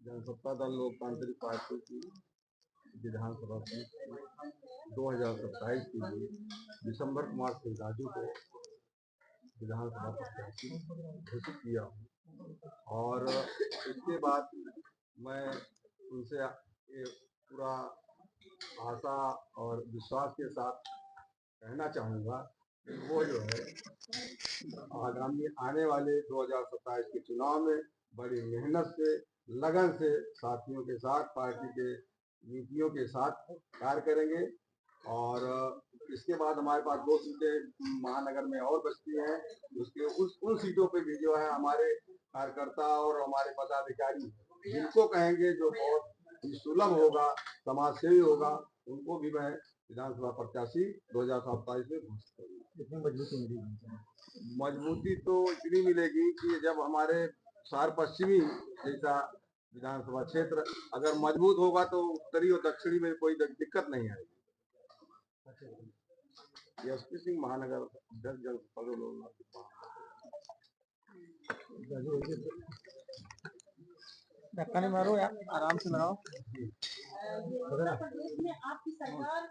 जनसत्ता दल लोकतांत्रिक पार्टी की विधानसभा सीट 2027 के लिए दिसंबर कुमार सिंह राजू को विधानसभा प्रत्याशी घोषित किया हूँ। और इसके बाद मैं उनसे पूरा आशा और विश्वास के साथ कहना चाहूँगा कि वो जो है आगामी आने वाले 2027 के चुनाव में बड़ी मेहनत से, लगन से साथियों के साथ, पार्टी के नीतियों के साथ कार्य करेंगे। और इसके बाद हमारे पास 2 सीटें महानगर में और बचती हैं। उसके उन सीटों पे भी जो है हमारे कार्यकर्ता और हमारे पदाधिकारी जिनको कहेंगे, जो बहुत सुलभ होगा, समाज सेवी होगा, उनको भी मैं विधानसभा प्रत्याशी 2027 में घोषित करूंगा। कितनी मजबूती मिलेगी? मजबूती तो इतनी मिलेगी कि जब हमारे शहर पश्चिमी जैसा विधानसभा क्षेत्र अगर मजबूत होगा तो उत्तरी और दक्षिणी में कोई दिक्कत नहीं आएगी। एसपी सिंह महानगर धक्का नहीं मारो यार, आराम से बनाओ। आपकी सरकार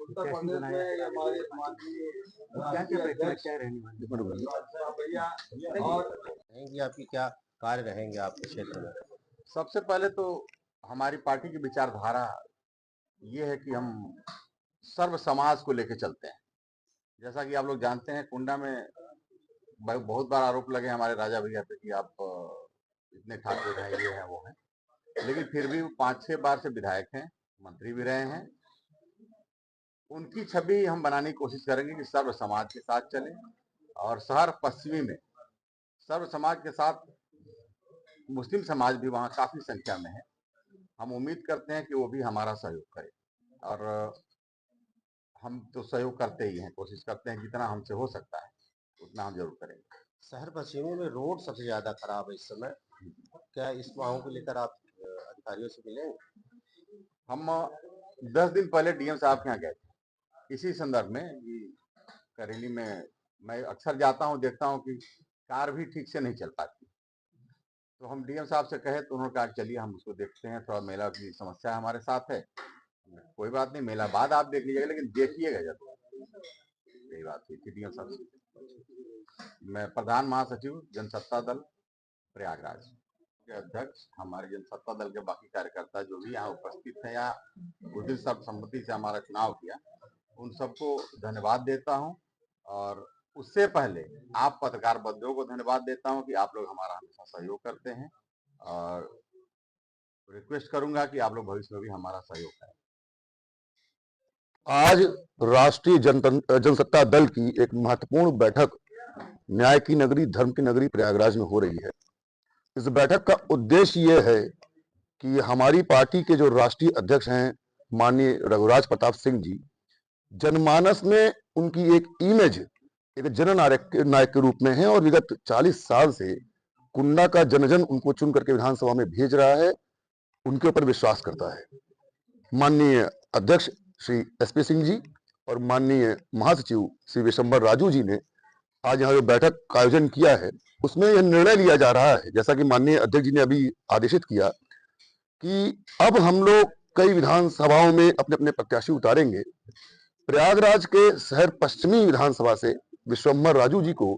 उत्तर प्रदेश में हमारे भैया और आपकी क्या कार्य रहेंगे आपके क्षेत्र में? सबसे पहले तो हमारी पार्टी की विचारधारा ये है कि हम सर्व समाज को लेकर चलते हैं। जैसा कि आप लोग जानते हैं, कुंडा में बहुत बार आरोप लगे हमारे राजा भैया पे कि आप इतने ठाकुर हैं, ये हैं, वो हैं, लेकिन फिर भी 5-6 बार से विधायक हैं, मंत्री भी रहे हैं। उनकी छवि हम बनाने की कोशिश करेंगे कि सर्व समाज के साथ चलें। और शहर पश्चिमी में सर्व समाज के साथ मुस्लिम समाज भी वहाँ काफी संख्या में है। हम उम्मीद करते हैं कि वो भी हमारा सहयोग करे, और हम तो सहयोग करते ही हैं, कोशिश करते हैं जितना हमसे हो सकता है उतना हम जरूर करेंगे। शहर पश्चिमी में रोड सबसे ज्यादा खराब है इस समय, क्या इस मांगों को लेकर आप अधिकारियों से मिलेंगे? हम 10 दिन पहले डीएम साहब के यहाँ गए थे इसी संदर्भ में कि करेली में मैं अक्सर जाता हूँ, देखता हूँ कि कार भी ठीक से नहीं चल पाती। तो हम डीएम साहब से कहे तो उन्होंने कहा चलिए हम उसको देखते हैं, थोड़ा मेला की समस्या हमारे साथ है। कोई बात नहीं, मेला बाद आप देख लीजिएगा, लेकिन देखिएगा जरूर। यही बात थी डीएम साहब से। मैं प्रधान महासचिव जनसत्ता दल प्रयागराज के अध्यक्ष, हमारे जनसत्ता दल के बाकी कार्यकर्ता जो भी यहाँ उपस्थित हैं या उस दिन सर्वसम्मति से हमारा चुनाव किया, उन सबको धन्यवाद देता हूँ। और उससे पहले आप पत्रकार बंधुओं को धन्यवाद देता हूँ कि आप लोग हमारा हमेशा सहयोग करते हैं, और रिक्वेस्ट करूंगा कि आप लोग भविष्य में भी हमारा सहयोग करें। आज राष्ट्रीय जनसत्ता दल की एक महत्वपूर्ण बैठक न्याय की नगरी, धर्म की नगरी प्रयागराज में हो रही है। इस बैठक का उद्देश्य यह है कि हमारी पार्टी के जो राष्ट्रीय अध्यक्ष हैं माननीय रघुराज प्रताप सिंह जी, जनमानस में उनकी एक इमेज एक जननायक के रूप में है, और विगत 40 साल से कुंडा का जन उनको चुन करके विधानसभा में भेज रहा है, उनके ऊपर विश्वास करता है। माननीय अध्यक्ष श्री एसपी सिंह जी और माननीय महासचिव श्री विशंबर राजू जी ने आज यहाँ जो बैठक का आयोजन किया है, उसमें यह निर्णय लिया जा रहा है, जैसा कि माननीय अध्यक्ष जी ने अभी आदेशित किया, कि अब हम लोग कई विधानसभाओं में अपने अपने प्रत्याशी उतारेंगे। प्रयागराज के शहर पश्चिमी विधानसभा से विशंबर राजू जी को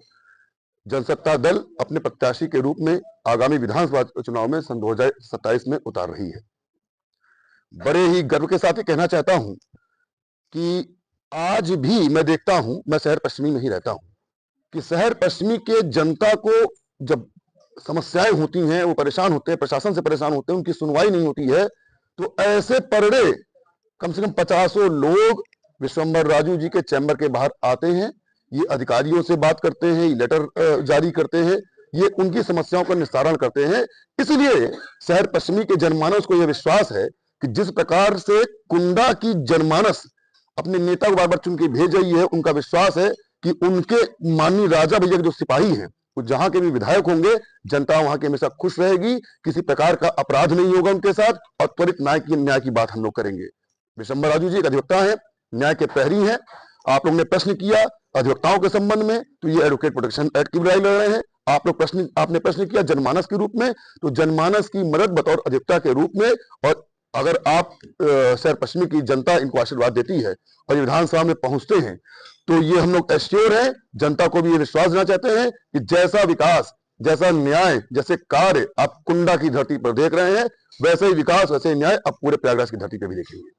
जनसत्ता दल अपने प्रत्याशी के रूप में आगामी विधानसभा चुनाव में सन 2027 में उतार रही है। बड़े ही गर्व के साथ ये कहना चाहता हूं कि आज भी मैं देखता हूं, मैं शहर पश्चिमी में ही रहता हूं, कि शहर पश्चिमी के जनता को जब समस्याएं होती हैं, वो परेशान होते हैं, प्रशासन से परेशान होते हैं, उनकी सुनवाई नहीं होती है, तो ऐसे परड़े कम से कम 50 लोग विशंबर राजू जी के चैम्बर के बाहर आते हैं, ये अधिकारियों से बात करते हैं, ये लेटर जारी करते हैं, ये उनकी समस्याओं का निस्तारण करते हैं। इसलिए शहर पश्चिमी के जनमानस को यह विश्वास है कि जिस प्रकार से कुंडा की जनमानस अपने नेता को बार बार चुन के भेज रही है, उनका विश्वास है कि उनके माननीय राजा भैया के जो सिपाही हैं, वो जहां के भी विधायक होंगे, जनता वहां के हमेशा खुश रहेगी, किसी प्रकार का अपराध नहीं होगा उनके साथ, और त्वरित न्याय की बात हम लोग करेंगे। विशंबर राजू जी एक अधिवक्ता है, न्याय के प्रहरी हैं। आप लोगों ने प्रश्न किया, अधिवक्ताओं के संबंध में तो ये एडवोकेट प्रोटेक्शन एक्ट की लड़ाई लड़ रहे हैं। आपने प्रश्न किया जनमानस के रूप में, तो जनमानस की मदद बतौर अधिवक्ता के रूप में, और अगर आप शहर पश्चिमी की जनता इनको आशीर्वाद देती है और ये विधानसभा में पहुंचते हैं तो ये हम लोग एश्योर हैं, जनता को भी ये विश्वास देना चाहते हैं कि जैसा विकास, जैसा न्याय, जैसे कार्य आप कुंडा की धरती पर देख रहे हैं, वैसे ही विकास, वैसे ही न्याय आप पूरे प्रयागराज की धरती पर भी देखेंगे।